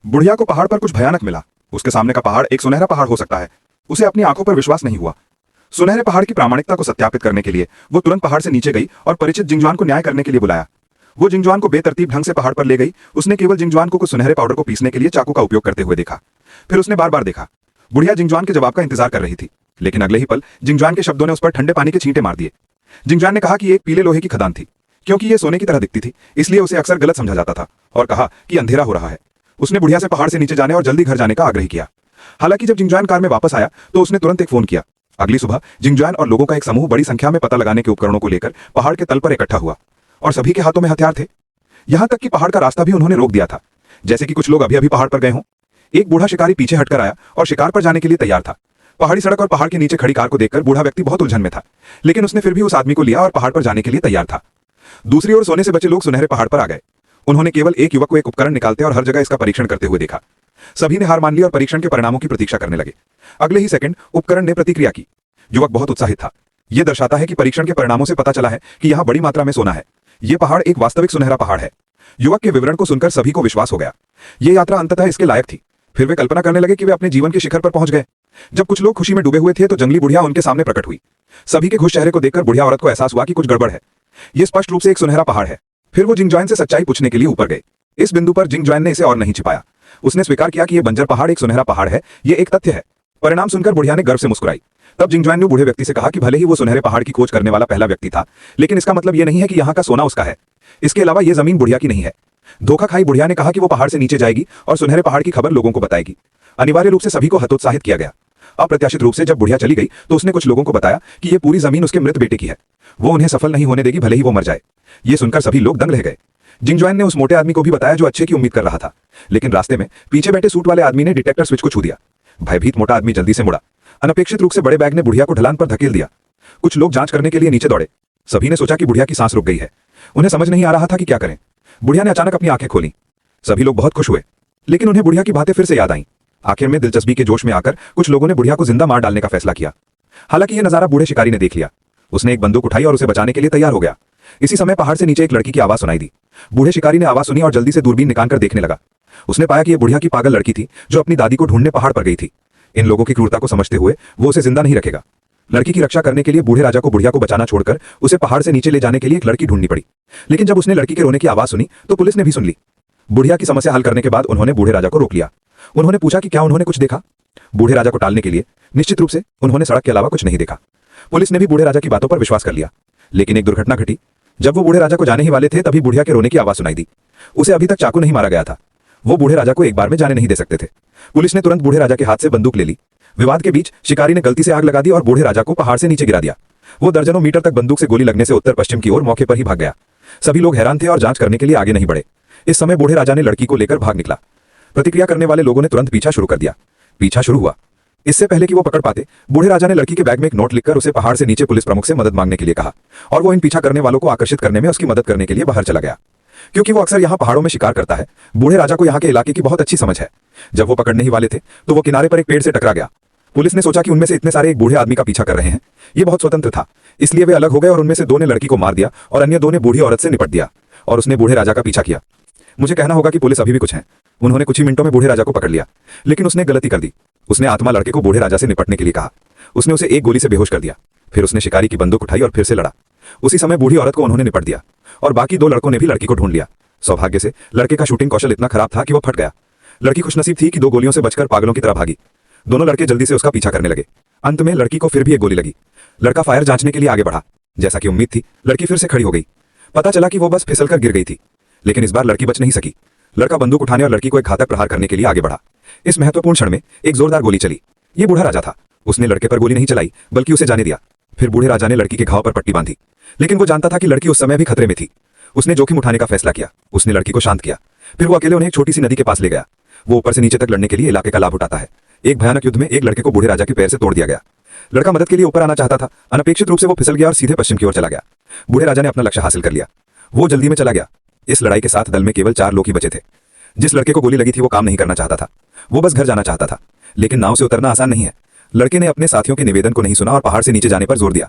बुढ़िया को पहाड़ पर कुछ भयानक मिला। उसके सामने का पहाड़ एक सुनहरा पहाड़ हो सकता है। उसे अपनी आंखों पर विश्वास नहीं हुआ। सुनहरे पहाड़ की प्रामाणिकता को सत्यापित करने के लिए वो तुरंत पहाड़ से नीचे गई और परिचित जिंगजुआन को न्याय करने के लिए बुलाया। वो जिंगजुआन को बेतरतीब ढंग से पहाड़ पर ले गई। उसने केवल जिंगजुआन को कुछ सुनहरे पाउडर को पीसने के लिए चाकू का उपयोग करते हुए देखा। फिर उसने बार बार देखा। बुढ़िया जिंगजुआन के जवाब का इंतजार कर रही थी, लेकिन अगले ही पल जिंगजुआन के शब्दों ने उस पर ठंडे पानी के छींटे मार दिए। जिंगजुआन ने कहा कि ये एक पीले लोहे की खदान थी। क्योंकि ये सोने की तरह दिखती थी, इसलिए उसे अक्सर गलत समझा जाता था, और कहा कि अंधेरा हो रहा है। उसने बुढ़िया से पहाड़ से नीचे जाने और जल्दी घर जाने का आग्रह किया। हालांकि जब जिंगजुआन कार में वापस आया तो उसने तुरंत एक फोन किया। अगली सुबह जिंगजुआन और लोगों का एक समूह बड़ी संख्या में पता लगाने के उपकरणों को लेकर पहाड़ के तल पर इकट्ठा हुआ, और सभी के हाथों में हथियार थे। यहां तक कि पहाड़ का रास्ता भी उन्होंने रोक दिया था, जैसे कि कुछ लोग अभी अभी पहाड़ पर गए हों। एक बूढ़ा शिकारी पीछे हटकर आया और शिकार पर जाने के लिए तैयार था। पहाड़ी सड़क और पहाड़ के नीचे खड़ी कार को देखकर बूढ़ा व्यक्ति बहुत उलझन में था, लेकिन उसने फिर भी उस आदमी को लिया और पहाड़ पर जाने के लिए तैयार था। दूसरी ओर सोने से बचे लोग सुनहरे पहाड़ पर आ गए। उन्होंने केवल एक युवक को एक उपकरण निकालते और हर जगह इसका परीक्षण करते हुए देखा। सभी ने हार मान ली और परीक्षण के परिणामों की प्रतीक्षा करने लगे। अगले ही सेकंड उपकरण ने प्रतिक्रिया की। युवक बहुत उत्साहित था। यह दर्शाता है कि परीक्षण के परिणामों से पता चला है कि यहाँ बड़ी मात्रा में सोना है। यह पहाड़ एक वास्तविक सुनहरा पहाड़ है। युवक के विवरण को सुनकर सभी को विश्वास हो गया। यह यात्रा अंततः इसके लायक थी। फिर वे कल्पना करने लगे कि वे अपने जीवन के शिखर पर पहुंच गए। जब कुछ लोग खुशी में डूबे हुए थे तो जंगली बुढ़िया उनके सामने प्रकट हुई। सभी के खुश चेहरे को देखकर बुढ़िया औरत को एहसास हुआ कि कुछ गड़बड़ है। यह स्पष्ट रूप से एक सुनहरा पहाड़ है। फिर वो जिंगजुआन से सच्चाई पूछने के लिए ऊपर गए। इस बिंदु पर जिंगजुआन ने इसे और नहीं छिपाया। उसने स्वीकार किया कि यह बंजर पहाड़ एक सुनहरा पहाड़ है। यह एक तथ्य है। परिणाम सुनकर बुढ़िया ने गर्व से मुस्कुराई। तब जिंगजुआन ने बूढ़े व्यक्ति से कहा कि भले ही वो सुनहरे पहाड़ की खोज करने वाला पहला व्यक्ति था, लेकिन इसका मतलब यह नहीं है कि यहाँ का सोना उसका है। इसके अलावा यह जमीन बुढ़िया की नहीं है। धोखा खाई बुढ़िया ने कहा कि वो पहाड़ से नीचे जाएगी और सुनहरे पहाड़ की खबर लोगों को बताएगी। अनिवार्य रूप से सभी को हतोत्साहित किया गया। अप्रत्याशित रूप से जब बुढ़िया चली गई तो उसने कुछ लोगों को बताया कि यह पूरी जमीन उसके मृत बेटे की है। वो उन्हें सफल नहीं होने देगी, भले ही वो मर जाए। ये सुनकर सभी लोग दंग रह गए। जिंगजुआन ने उस मोटे आदमी को भी बताया जो अच्छे की उम्मीद कर रहा था, लेकिन रास्ते में पीछे बैठे सूट वाले आदमी ने डिटेक्टर स्विच को छू दिया। भयभीत मोटा आदमी जल्दी से मुड़ा। अनपेक्षित रूप से बड़े बैग ने बुढ़िया को ढलान पर धकेल दिया। कुछ लोग जांच करने के लिए नीचे दौड़े। सभी ने सोचा कि बुढ़िया की सांस रुक गई है। उन्हें समझ नहीं आ रहा था कि क्या करें। बुढ़िया ने अचानक अपनी आंखें खोली। सभी लोग बहुत खुश हुए, लेकिन उन्हें बुढ़िया की बातें फिर से याद आईं। आखिर में दिलचस्पी के जोश में आकर कुछ लोगों ने बुढ़िया को जिंदा मार डालने का फैसला किया। हालांकि यह नजारा बूढ़े शिकारी ने देख लिया। उसने एक बंदूक उठाई और उसे बचाने के लिए तैयार हो गया। इसी समय पहाड़ से नीचे एक लड़की की आवाज सुनाई दी। बूढ़े शिकारी ने आवाज सुनी और जल्दी से दूरबीन निकालकर देखने लगा। उसने पाया कि यह बुढ़िया की पागल लड़की थी जो अपनी दादी को ढूंढने पहाड़ पर गई थी। इन लोगों की क्रूरता को समझते हुए वो उसे जिंदा नहीं रखेगा। लड़की की रक्षा करने के लिए बूढ़े राजा को बुढ़िया को बचाना छोड़कर उसे पहाड़ से नीचे ले जाने के लिए एक लड़की ढूंढनी पड़ी। लेकिन जब उसने लड़की के रोने की आवाज सुनी तो पुलिस ने भी सुन ली। बुढ़िया की समस्या हल करने के बाद उन्होंने बूढ़े राजा को रोक लिया। उन्होंने पूछा कि क्या उन्होंने कुछ देखा। बूढ़े राजा को टालने के लिए निश्चित रूप से उन्होंने सड़क के अलावा कुछ नहीं देखा। पुलिस ने भी बूढ़े राजा की बातों पर विश्वास कर लिया। लेकिन एक दुर्घटना घटी। जब वो बूढ़े राजा को जाने ही वाले थे तभी बुढ़िया के रोने की आवाज सुनाई दी। उसे अभी तक चाकू नहीं मारा गया था। वो बूढ़े राजा को एक बार में जाने नहीं दे सकते थे। पुलिस ने तुरंत बूढ़े राजा के हाथ से बंदूक ले ली। विवाद के बीच शिकारी ने गलती से आग लगा दी और बूढ़े राजा को पहाड़ से नीचे गिरा दिया। वो दर्जनों मीटर तक बंदूक से गोली लगने से उत्तर पश्चिम की ओर मौके पर ही भाग गया। सभी लोग हैरान थे और जांच करने के लिए आगे नहीं बढ़े। इस समय बूढ़े राजा ने लड़की को लेकर भाग निकला। प्रतिक्रिया करने वाले लोगों ने तुरंत पीछा शुरू कर दिया। पीछा शुरू हुआ। इससे पहले कि वो पकड़ पाते, बूढ़े राजा ने लड़की के बैग में एक नोट लिखकर उसे पहाड़ से नीचे पुलिस प्रमुख से मदद मांगने के लिए कहा, और वो इन पीछा करने वालों को आकर्षित करने में उसकी मदद करने के लिए बाहर चला गया। क्योंकि वो अक्सर यहाँ पहाड़ों में शिकार करता है, बूढ़े राजा को यहाँ के इलाके की बहुत अच्छी समझ है। जब वो पकड़ने ही वाले थे तो वो किनारे पर एक पेड़ से टकरा गया। पुलिस ने सोचा कि उनमें से इतने सारे एक बूढ़े आदमी का पीछा कर रहे हैं। ये बहुत स्वतंत्र था, इसलिए वे अलग हो गए और उनमें से दो ने लड़की को मार दिया और अन्य दो ने बूढ़ी औरत से निपट दिया और उसने बूढ़े राजा का पीछा किया। मुझे कहना होगा कि पुलिस अभी भी कुछ है। उन्होंने कुछ ही मिनटों में बूढ़े राजा को पकड़ लिया, लेकिन उसने गलती कर दी। उसने आत्मा लड़के को बूढ़े राजा से निपटने के लिए कहा। उसने उसे एक गोली से बेहोश कर दिया। फिर उसने शिकारी की बंदूक उठाई और फिर से लड़ा। उसी समय बूढ़ी औरत को उन्होंने निपट दिया और बाकी दो लड़कों ने भी लड़की को ढूंढ लिया। सौभाग्य से लड़के का शूटिंग कौशल इतना खराब था कि वो फट गया। लड़की खुशनसीब थी कि दो गोलियों से बचकर पागलों की तरह भागी। दोनों लड़के जल्दी से उसका पीछा करने लगे। अंत में लड़की को फिर भी एक गोली लगी। लड़का फायर जांचने के लिए आगे बढ़ा। जैसा कि उम्मीद थी, लड़की फिर से खड़ी हो गई। पता चला कि वो बस फिसलकर गिर गई थी, लेकिन इस बार लड़की बच नहीं सकी। लड़का बंदूक उठाने और लड़की को एक घातक प्रहार करने के लिए आगे बढ़ा। इस महत्वपूर्ण क्षण में एक जोरदार गोली चली। ये बूढ़ा राजा था। उसने लड़के पर गोली नहीं चलाई, बल्कि उसे जाने दिया। फिर बूढ़े राजा ने लड़की के घाव पर पट्टी बांधी, लेकिन वो जानता था कि लड़की उस समय भी खतरे में थी। उसने जोखिम उठाने का फैसला किया। उसने लड़की को शांत किया। फिर वो अकेले उन्हें एक छोटी सी नदी के पास ले गया। वो ऊपर से नीचे तक लड़ने के लिए इलाके का लाभ उठाता है। एक भयानक युद्ध में एक लड़के को बूढ़े राजा के पैर से तोड़ दिया गया। लड़का मदद के लिए ऊपर आना चाहता था। अनपेक्षित रूप से वो फिसल गया और सीधे पश्चिम की ओर चला गया। बूढ़े राजा ने अपना लक्ष्य हासिल कर लिया। वो जल्दी में चला गया। इस लड़ाई के साथ दल में केवल 4 लोग ही बचे थे। जिस लड़के को गोली लगी थी वो काम नहीं करना चाहता था। वो बस घर जाना चाहता था, लेकिन नाव से उतरना आसान नहीं है। लड़के ने अपने साथियों के निवेदन को नहीं सुना और पहाड़ से नीचे जाने पर जोर दिया।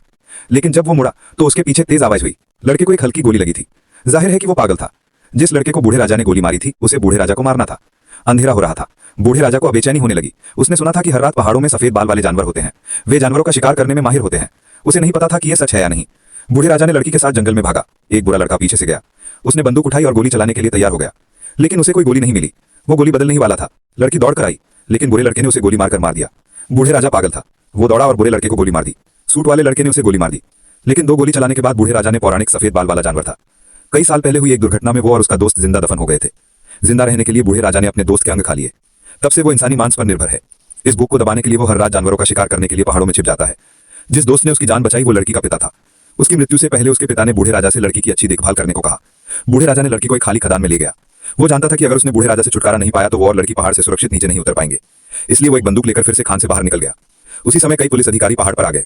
लेकिन जब वो मुड़ा तो उसके पीछे तेज आवाज हुई। लड़के को एक हल्की गोली लगी थी। जाहिर है कि वो पागल था। जिस लड़के को बूढ़े राजा ने गोली मारी थी उसे बूढ़े राजा को मारना था। अंधेरा हो रहा था। बूढ़े राजा को अब बेचैनी होने लगी। उसने सुना था कि हर रात पहाड़ों में सफेद बाल वाले जानवर होते हैं। वे जानवरों का शिकार करने में माहिर होते हैं। उसे नहीं पता था कि यह सच है या नहीं। बूढ़े राजा ने लड़की के साथ जंगल में भागा। एक बुरा लड़का पीछे से गया। उसने बंदूक उठाई और गोली चलाने के लिए तैयार हो गया, लेकिन उसे कोई गोली नहीं मिली। वो गोली बदलने ही वाला था। लड़की दौड़ कर आई, लेकिन बुरे लड़के ने उसे गोली मारकर मार दिया। बूढ़े राजा पागल था। वो दौड़ा और बुरे लड़के को गोली मार दी। सूट वाले लड़के ने उसे गोली मार दी, लेकिन 2 गोली चलाने के बाद बूढ़े राजा ने पौराणिक सफेद बाल वाला जानवर था। कई साल पहले हुई एक दुर्घटना में वो और उसका दोस्त जिंदा दफन हो गए थे। जिंदा रहने के लिए बूढ़े राजा ने अपने दोस्त के अंग खा लिए। तब से वो इंसानी मांस पर निर्भर है। इस भूख को दबाने के लिए वो हर रात जानवरों का शिकार करने के लिए पहाड़ों में छिप जाता है। जिस दोस्त ने उसकी जान बचाई वो लड़की का पिता था। उसकी मृत्यु से पहले उसके पिता ने बूढ़े राजा से लड़की की अच्छी देखभाल करने को कहा। बूढ़े राजा ने लड़की को एक खाली खदान में ले गया। वो जानता था कि अगर उसने बूढ़े राजा से छुटकारा नहीं पाया तो वो और लड़की पहाड़ से सुरक्षित नीचे नहीं उतर पाएंगे। इसलिए वो एक बंदूक लेकर फिर से खान से बाहर निकल गया। उसी समय कई पुलिस अधिकारी पहाड़ पर आ गए।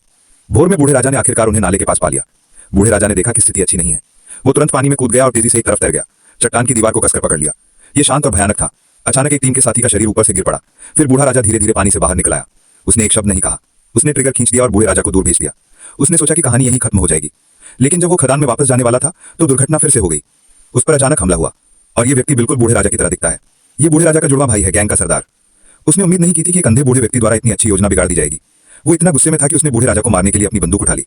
भोर में बूढ़े राजा ने आखिरकार उन्हें नाले के पास पा लिया। बूढ़े राजा ने देखा कि स्थिति अच्छी नहीं है। वो तुरंत पानी में कूद गया और तेजी से एक तरफ तैर गया। चट्टान की दीवार को कसकर पकड़ लिया। ये शांत और भयानक था। अचानक एक टीम के साथी का शरीर ऊपर से गिर पड़ा। फिर बूढ़ा राजा धीरे धीरे पानी से बाहर निकल आया। उसने एक शब्द नहीं कहा। उसने ट्रिगर खींच दिया और बूढ़े राजा को दूर भेज दिया। उसने सोचा कि कहानी यहीं खत्म हो जाएगी, लेकिन जब वो खदान में वापस जाने वाला था तो दुर्घटना फिर से हो गई। उस पर अचानक हमला हुआ और ये व्यक्ति बिल्कुल बूढ़े राजा की तरह दिखता है। ये बूढ़े राजा का जुड़वा भाई है, गैंग का सरदार। उसने उम्मीद नहीं की थी कि एक अंधे बूढ़े व्यक्ति द्वारा इतनी अच्छी योजना बिगाड़ दी जाएगी। वो इतना गुस्से में था कि उसने बूढ़े राजा को मारने के लिए अपनी बंदूक उठा ली।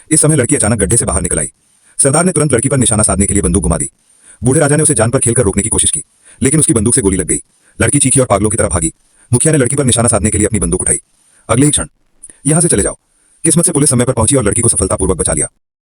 इस समय लड़की अचानक गड्ढे से बाहर निकल आई। सरदार ने तुरंत लड़की पर निशाना साधने के लिए बंदूक घुमा दी। बूढ़े राजा ने उसे जान पर खेलकर रोकने की कोशिश की, लेकिन उसकी बंदूक से गोली लग गई। लड़की चीखी और पागलों की तरह भागी। मुखिया ने लड़की पर निशाना साधने के लिए अपनी बंदूक उठाई। अगले ही क्षण, यहां से चले जाओ। किस्मत से पुलिस समय पर पहुंची और लड़की को सफलतापूर्वक बचा लिया।